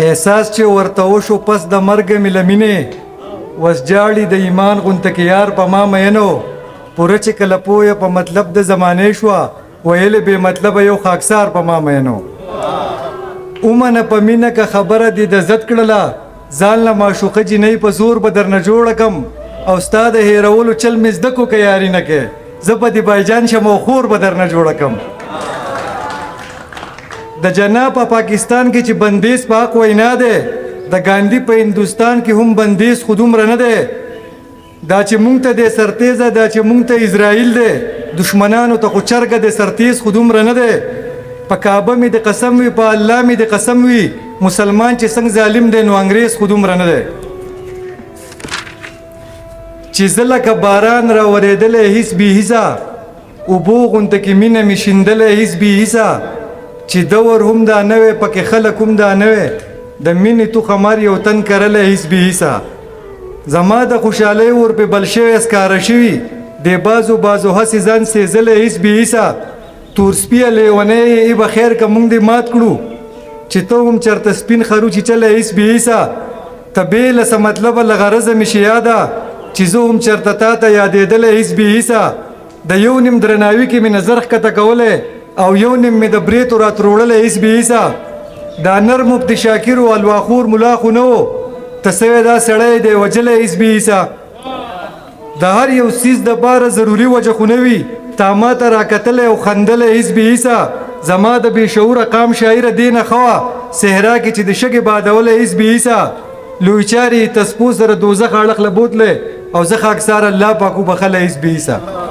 احساس چې ورته وشو پس د مرګ مې له مینې وسجاړي د ایمان غونته کې یار په ما مینو پوره چې کله پویه په مطلب د زمانې شوه ویلې بې مطلبه یو خاکسار په ما مینو اومنه په مینه که خبره دې د زد کړله ځان له معشوقه جینۍ په زور به درنه جوړه کم او ستا د هېرولو چل مې زده کو که یاري نه کې زه به د بایجان شم او خور به درنه جوړه کم د جنا په پاکستان کې چې بندیز پاک وینا دی د ګاندھی په هندوستان کې هم بندیز خود دومره نه دی دا چې مونږ ته د سرتیزه دا چې مونږ ته اسرائیل دی دشمنانو ته خو چرګه د سرتیز خو دومره نه دی په کعبه مې د قسم وي په الله مې د قسم وي مسلمان چې څنګه ظالم دی نو انګریز خو دومره نه دی چې زه لکه باران را ورېدلی هیڅ بې حسه اوبو غونته کې مینه مې شیندلی هیڅ بې حسه چې دور هم دا نه وی پکې خلک هم دا نه وی د مینې تو خمر یو تن کرلی هیڅ بې حسه زما د خوشحالۍ ور پې بل شوی اسکاره شوي د بازو هسې ځان سېزلی هیڅ بې حسه تور سپیه لیونی ای به خیر که موږ دې مات کړو چې ته هم چېرته سپین خرو چیچلی هیڅ بې حسه ته بې له څه مطلبه له غرضه مې شي یاده چې زه هم چېرته تا ته یادېدلی هیڅ بې حسه د یو نیم درناوي کې مې نظر ښکته کولی او یو نیم مې د بریتو راتروړلی هیڅ بې حسه دا نر مفتي شاکر و الواخور ملا خو نه و ته سوی دا سړی دی وجلی هیڅ بې حسه د هر یو څیز دپاره ضروري وجه خو نه وي تا ما ته راکتلی او خندلی هیڅ بې حسه زما د بې شعوره قام شاعره دې نه ښه وه صحرا کې چې د شګې بادولی هیڅ بې حسه لوی چارې تسپو سره دوزخ اړخ له بوتلی او زه خاکسار الله پاک وبخلی هیڅ بې حسه